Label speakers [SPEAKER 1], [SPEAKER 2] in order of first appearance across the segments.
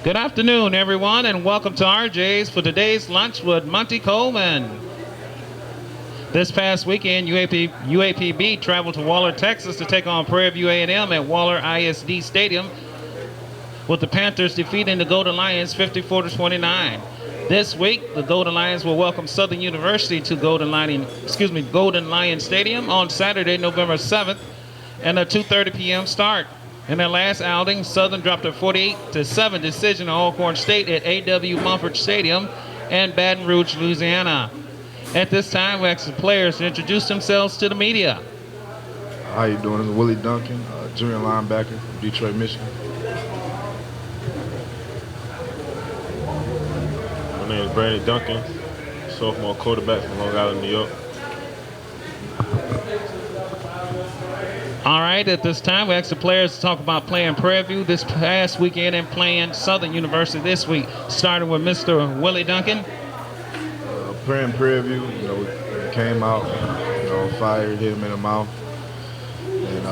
[SPEAKER 1] Good afternoon, everyone, and welcome to RJ's for today's lunch with Monty Coleman. This past weekend, UAPB traveled to Waller, Texas to take on Prairie View A&M at Waller ISD Stadium, with the Panthers defeating the Golden Lions 54-29. This week, the Golden Lions will welcome Southern University to Golden Lion Stadium on Saturday, November 7th, and a 2:30 p.m. start. In their last outing, Southern dropped a 48-7 decision to Alcorn State at A.W. Mumford Stadium in Baton Rouge, Louisiana. At this time, we ask the players to introduce themselves to the media.
[SPEAKER 2] How you doing? This is Willie Duncan, junior linebacker from Detroit, Michigan.
[SPEAKER 3] My name is Brandon Duncan, sophomore quarterback from Long Island, New York.
[SPEAKER 1] All right, at this time, we ask the players to talk about playing Prairie View this past weekend and playing Southern University this week, starting with Mr. Willie Duncan.
[SPEAKER 2] Playing Prairie View, we came out, fired, hit him in the mouth. And,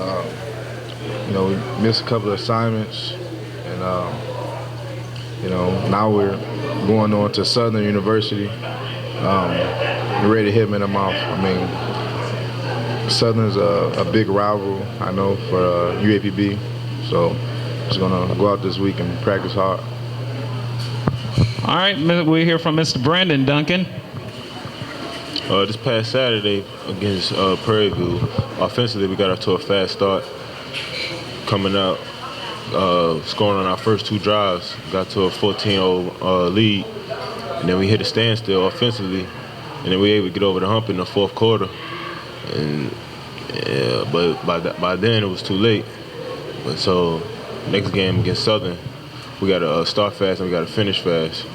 [SPEAKER 2] we missed a couple of assignments. And, now we're going on to Southern University. Ready to hit him in the mouth. Southern's a big rival, I know, for UAPB. So just going to go out this week and practice hard.
[SPEAKER 1] All right, we're here from Mr. Brandon Duncan.
[SPEAKER 3] This past Saturday against Prairie View, offensively we got off to a fast start. Coming out, scoring on our first two drives, got to a 14-0 lead, and then we hit a standstill offensively, and then we were able to get over the hump in the fourth quarter. But by then it was too late. But so next game against Southern, we got to start fast and we got to finish fast.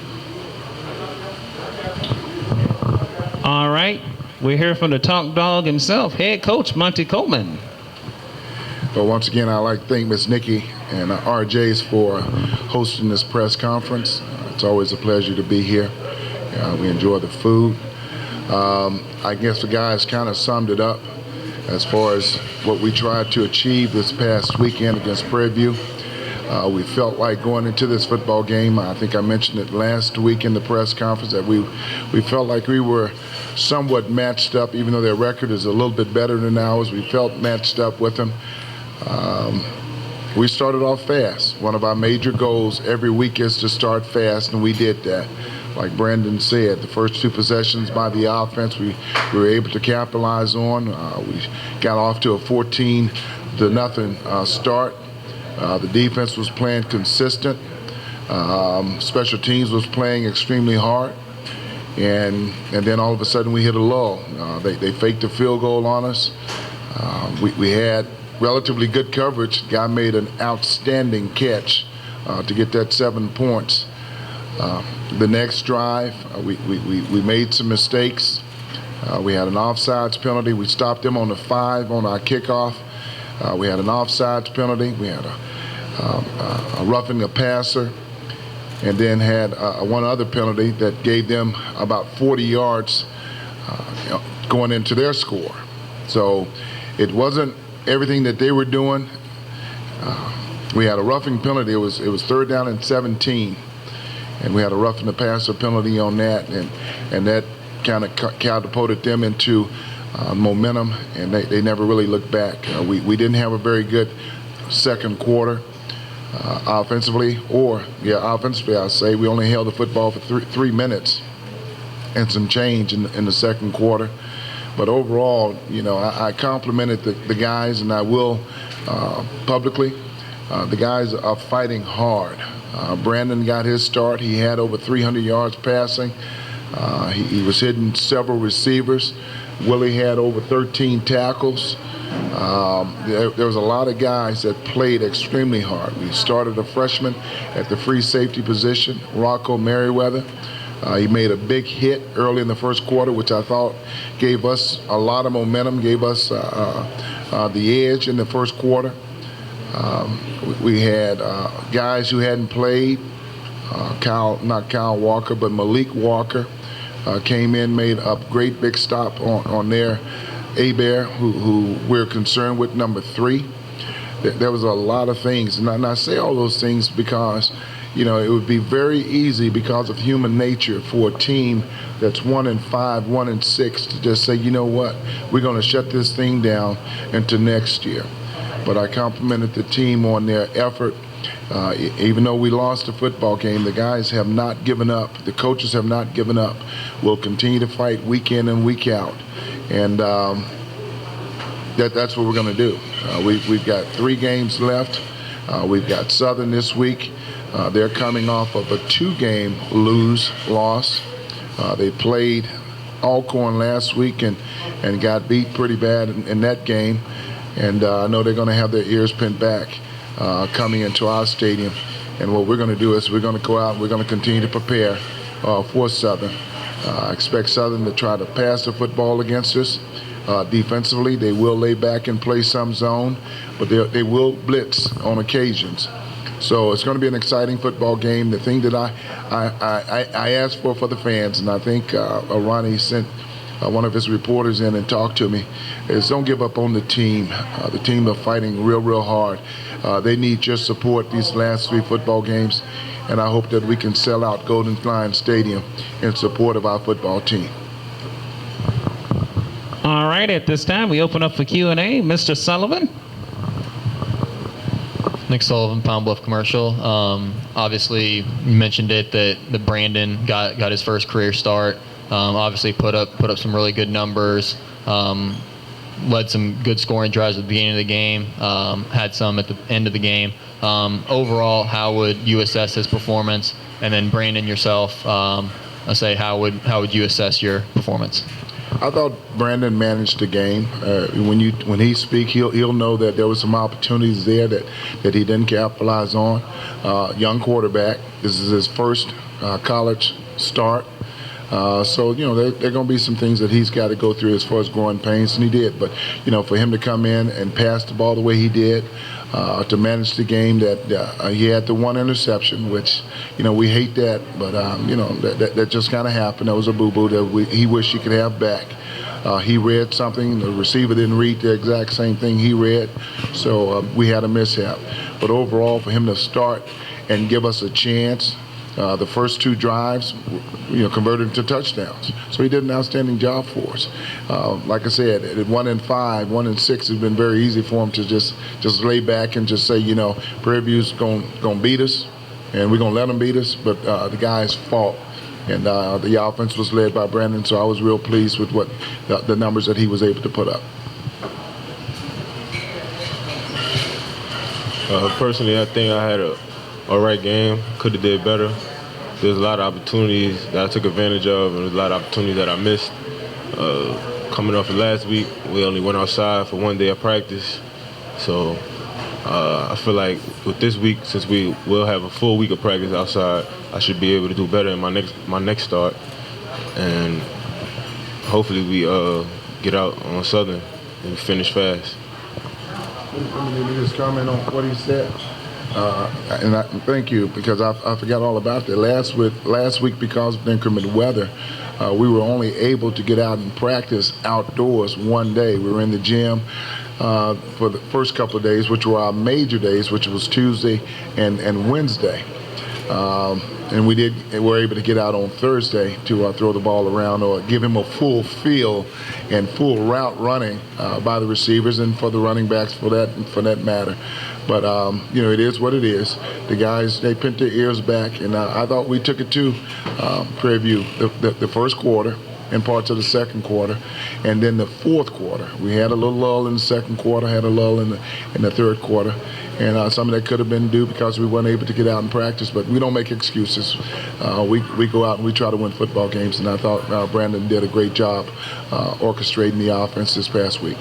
[SPEAKER 1] All right, we're here from the Talk Dog himself, head coach Monty Coleman.
[SPEAKER 4] Well, once again, I'd like to thank Ms. Nikki and RJ's for hosting this press conference. It's always a pleasure to be here. We enjoy the food. I guess the guys kind of summed it up as far as what we tried to achieve this past weekend against Prairie View. We felt like going into this football game, I think I mentioned it last week in the press conference, that we felt like we were somewhat matched up, even though their record is a little bit better than ours. We felt matched up with them. We started off fast. One of our major goals every week is to start fast, and we did that. Like Brandon said, the first two possessions by the offense we were able to capitalize on. We got off to a 14-0 start. The defense was playing consistent. Special teams was playing extremely hard. And then all of a sudden we hit a lull. They faked a field goal on us. We had relatively good coverage. Guy made an outstanding catch to get that 7 points. The next drive, we made some mistakes. We had an offsides penalty. We stopped them on the 5 on our kickoff. We had an offsides penalty. We had a roughing the passer, and then had one other penalty that gave them about 40 yards going into their score. So it wasn't everything that they were doing. We had a roughing penalty. It was 3rd down and 17. And we had a roughing the passer penalty on that, and that kind of catapulted them into momentum, and they never really looked back. We didn't have a very good second quarter offensively, I'll say. We only held the football for 3 minutes and some change in the second quarter. But overall, I complimented the guys, and I will publicly. The guys are fighting hard. Brandon got his start. He had over 300 yards passing. He was hitting several receivers. Willie had over 13 tackles. There was a lot of guys that played extremely hard. We started a freshman at the free safety position, Rocco Merriweather. He made a big hit early in the first quarter, which I thought gave us a lot of momentum, gave us the edge in the first quarter. We had guys who hadn't played, not Kyle Walker, but Malik Walker came in, made a great big stop on their A-Bear, who we're concerned with, number 3. there was a lot of things. And I say all those things because, it would be very easy because of human nature for a team that's 1-5, 1-6 to just say, you know what, we're going to shut this thing down into next year. But I complimented the team on their effort. Even though we lost the football game, the guys have not given up. The coaches have not given up. We'll continue to fight week in and week out. And that's what we're going to do. We've got 3 games left. We've got Southern this week. They're coming off of a 2-game loss. They played Alcorn last week and got beat pretty bad in that game. And I know they're going to have their ears pinned back coming into our stadium. And what we're going to do is we're going to go out and we're going to continue to prepare for Southern. I expect Southern to try to pass the football against us. Defensively, they will lay back and play some zone, but they will blitz on occasions. So it's going to be an exciting football game. The thing that I asked for the fans, and I think Ronnie sent one of his reporters in and talked to me, is don't give up on the team. The team are fighting real hard. They need your support these last 3 football games, and I hope that we can sell out Golden Lion Stadium in support of our football team.
[SPEAKER 1] All right, at this time, we open up for Q&A. Mr. Sullivan.
[SPEAKER 5] Nick Sullivan, Pound Bluff Commercial. Obviously, you mentioned it that Brandon got his first career start. Obviously, put up some really good numbers. Led some good scoring drives at the beginning of the game. Had some at the end of the game. Overall, how would you assess his performance? And then Brandon yourself, how would you assess your performance?
[SPEAKER 4] I thought Brandon managed the game. When he speaks, he'll know that there were some opportunities there that he didn't capitalize on. Young quarterback. This is his first college start. So, there are going to be some things that he's got to go through as far as growing pains, and he did. But, for him to come in and pass the ball the way he did, to manage the game, that he had the 1 interception, which, we hate that. But, that just kind of happened. That was a boo-boo that he wished he could have back. He read something. The receiver didn't read the exact same thing he read. So we had a mishap. But overall, for him to start and give us a chance, the first 2 drives, converted into touchdowns. So he did an outstanding job for us. Like I said, at 1-5, 1-6, it's been very easy for him to just lay back and just say, Prairie View's gonna beat us, and we're gonna let them beat us. But the guys fought, and the offense was led by Brandon. So I was real pleased with what the numbers that he was able to put up.
[SPEAKER 3] Personally, I think I had a right game. Could have did better. There's a lot of opportunities that I took advantage of, and there's a lot of opportunities that I missed. Coming off of last week, we only went outside for 1 day of practice. So I feel like with this week, since we will have a full week of practice outside, I should be able to do better in my next start. And hopefully we get out on Southern and finish fast.
[SPEAKER 4] Let me just comment on what he said. And thank you, because I forgot all about that. Last week, because of inclement weather, we were only able to get out and practice outdoors 1 day. We were in the gym for the first couple of days, which were our major days, which was Tuesday and Wednesday. And we were able to get out on Thursday to throw the ball around or give him a full feel and full route running by the receivers and for the running backs for that matter. But, it is what it is. The guys, they pinned their ears back, and I thought we took it to Prairie View the first quarter and parts of the second quarter, and then the fourth quarter. We had a little lull in the second quarter, had a lull in the third quarter, and some of that could have been due because we weren't able to get out and practice, but we don't make excuses. We go out and we try to win football games, and I thought Brandon did a great job orchestrating the offense this past week.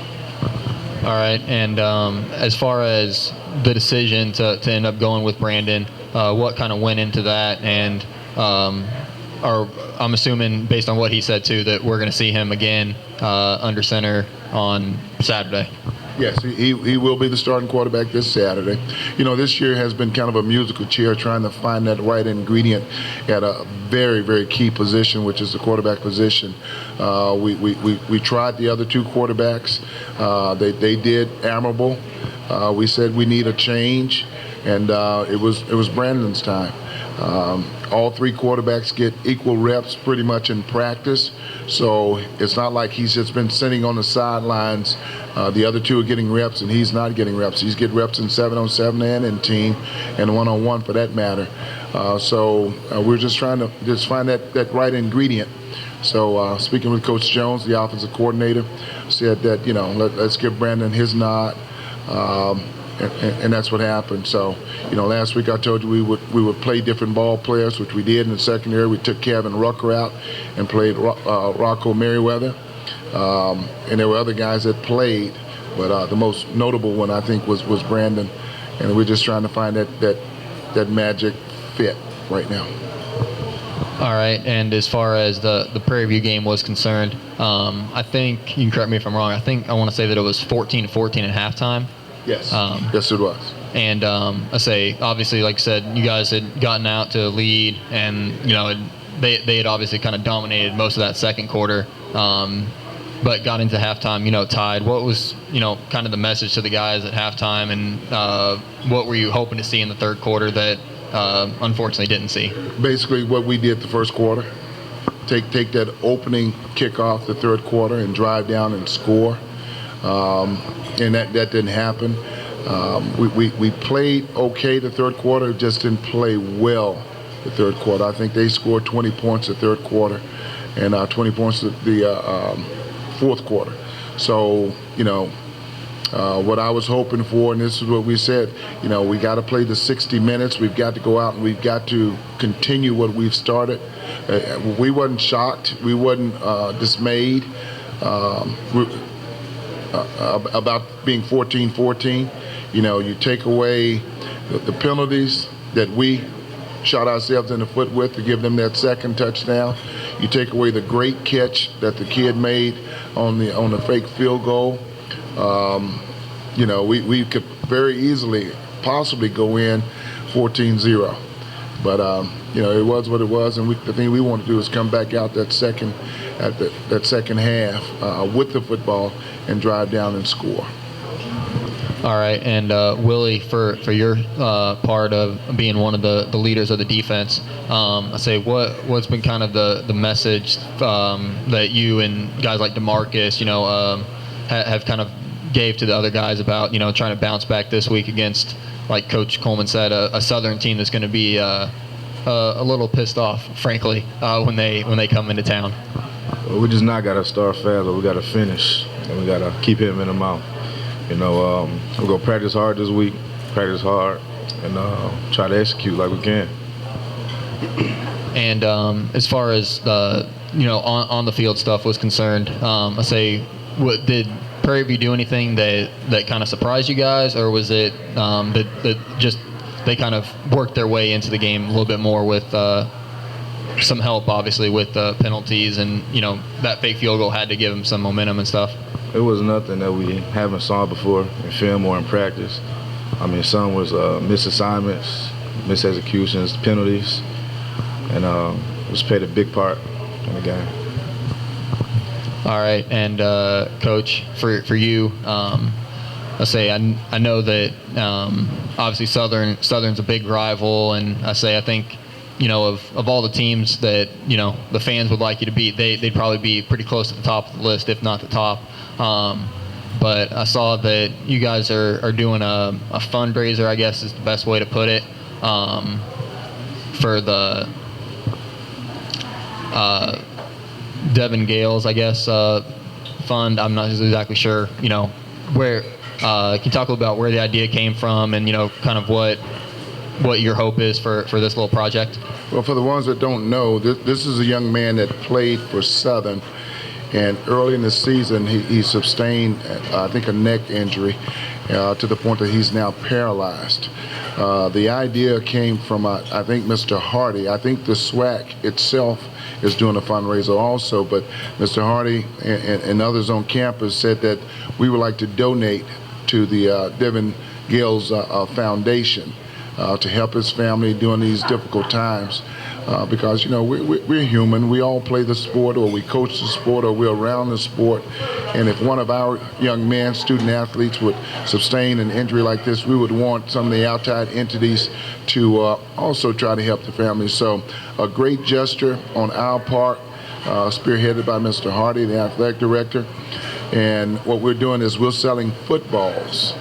[SPEAKER 5] All right, and as far as the decision to end up going with Brandon, what kind of went into that? And I'm assuming, based on what he said too, that we're going to see him again under center on Saturday.
[SPEAKER 4] Yes, he will be the starting quarterback this Saturday. This year has been kind of a musical chair trying to find that right ingredient at a very, very key position, which is the quarterback position. We tried the other 2 quarterbacks. They did admirable. we said we need a change, and it was Brandon's time. All three quarterbacks get equal reps pretty much in practice, so it's not like he's just been sitting on the sidelines. The other two are getting reps, and he's not getting reps. He's getting reps in 7-on-7 and in team, and 1-on-1 for that matter. So we're just trying to find that right ingredient. So speaking with Coach Jones, the offensive coordinator, said that, let's give Brandon his nod. And that's what happened. So, last week I told you we would play different ball players, which we did in the secondary. We took Kevin Rucker out and played Rocco Merriweather. And there were other guys that played, but the most notable one I think was Brandon. And we're just trying to find that magic fit right now.
[SPEAKER 5] All right, and as far as the Prairie View game was concerned, I think, you can correct me if I'm wrong, I want to say that it was 14-14 at halftime.
[SPEAKER 4] Yes. Yes, it was.
[SPEAKER 5] And I say, obviously, like I said, you guys had gotten out to a lead, and they had obviously kind of dominated most of that second quarter, but got into halftime, tied. What was kind of the message to the guys at halftime, and what were you hoping to see in the third quarter that unfortunately didn't see?
[SPEAKER 4] Basically, what we did the first quarter. Take that opening kickoff the third quarter and drive down and score. And that didn't happen. We played okay the third quarter, just didn't play well the third quarter. I think they scored 20 points the third quarter and 20 points the fourth quarter. So, what I was hoping for, and this is what we said, we got to play the 60 minutes. We've got to go out and we've got to continue what we've started. We wasn't shocked. We wasn't dismayed. About being 14-14, you take away the penalties that we shot ourselves in the foot with to give them that second touchdown. You take away the great catch that the kid made on the fake field goal. We could very easily possibly go in 14-0, but it was what it was, and the thing we want to do is come back out that second half with the football and drive down and score.
[SPEAKER 5] All right, and Willie, for your part of being one of the leaders of the defense, I say what's been kind of the message that you and guys like DeMarcus, have kind of gave to the other guys about trying to bounce back this week against, like Coach Coleman said, a Southern team that's going to be a little pissed off, frankly, when they come into town.
[SPEAKER 2] Well, we just not got to start fast, but we got to finish, and we got to keep him in the mouth. We're going to practice hard this week, and try to execute like we can.
[SPEAKER 5] And as far as the, on the field stuff was concerned, I say, did Prairie View do anything that kind of surprised you guys, or was it that just they kind of worked their way into the game a little bit more with some help, obviously, with penalties, and that fake field goal had to give them some momentum and stuff?
[SPEAKER 2] It was nothing that we haven't saw before in film or in practice. I mean, some was misassignments, misexecutions, penalties, and it was played a big part in the game.
[SPEAKER 5] All right, and Coach, for you, I say I know that obviously Southern's a big rival, and I think of all the teams that the fans would like you to beat, they'd probably be pretty close to the top of the list, if not the top. But I saw that you guys are doing a fundraiser, I guess is the best way to put it, for the Devin Gales, I guess, fund. I'm not exactly sure, where. Can you talk a little about where the idea came from, and kind of what your hope is for this little project?
[SPEAKER 4] Well, for the ones that don't know, this is a young man that played for Southern, and early in the season he sustained, I think, a neck injury to the point that he's now paralyzed. The idea came from, I think, Mr. Hardy. I think the SWAC itself is doing a fundraiser also, but Mr. Hardy and others on campus said that we would like to donate to the Devin Gales Foundation to help his family during these difficult times. because, you know, we're human. We all play the sport, or we coach the sport, or we're around the sport. And if one of our young men, student athletes, would sustain an injury like this, we would want some of the outside entities to also try to help the family. So a great gesture on our part, spearheaded by Mr. Hardy, the athletic director. And what we're doing is we're selling footballs.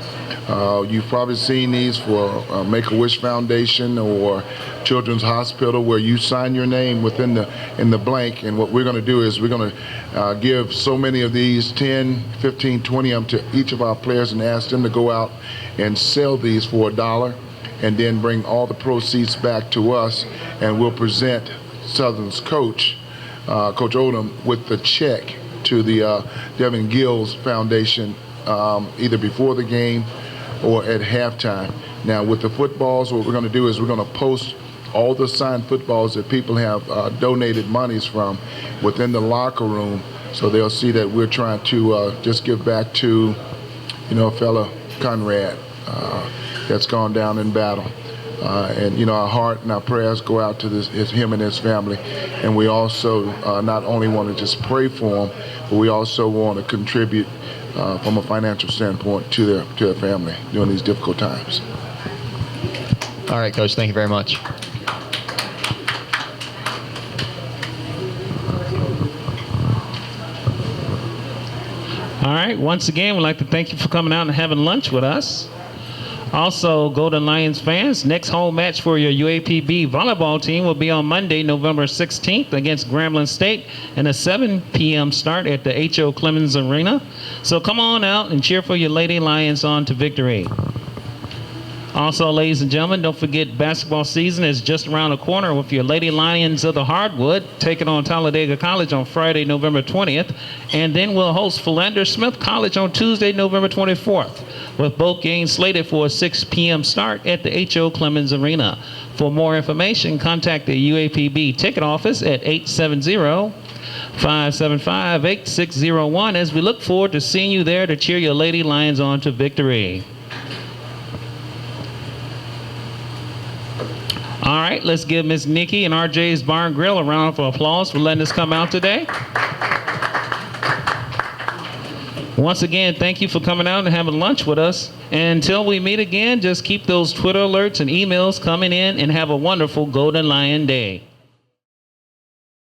[SPEAKER 4] You've probably seen these for Make-A-Wish Foundation or Children's Hospital, where you sign your name within the blank. And what we're going to do is we're going to give so many of these, 10, 15, 20 of them, to each of our players and ask them to go out and sell these for $1, and then bring all the proceeds back to us, and we'll present Southern's coach, Coach Odom, with the check to the Devin Gills Foundation, either before the game or at halftime. Now, with the footballs, what we're going to do is we're going to post all the signed footballs that people have donated monies from within the locker room, so they'll see that we're trying to just give back to, you know, a fella, Conrad, that's gone down in battle. And, you know, our heart and our prayers go out to him and his family. And we also not only want to just pray for him, but we also want to contribute from a financial standpoint to their family during these difficult times.
[SPEAKER 5] All right, Coach, thank you very much.
[SPEAKER 1] All right, once again, we'd like to thank you for coming out and having lunch with us. Also, Golden Lions fans, next home match for your UAPB volleyball team will be on Monday, November 16th against Grambling State, and a 7 p.m. start at the H.O. Clemens Arena. So come on out and cheer for your Lady Lions on to victory. Also, ladies and gentlemen, don't forget basketball season is just around the corner with your Lady Lions of the Hardwood taking on Talladega College on Friday, November 20th. And then we'll host Philander Smith College on Tuesday, November 24th, with both games slated for a 6 p.m. start at the H.O. Clemens Arena. For more information, contact the UAPB ticket office at 870-575-8601 as we look forward to seeing you there to cheer your Lady Lions on to victory. All right, let's give Miss Nikki and RJ's Bar and Grill a round of applause for letting us come out today. Once again, thank you for coming out and having lunch with us. And until we meet again, just keep those Twitter alerts and emails coming in, and have a wonderful Golden Lion Day.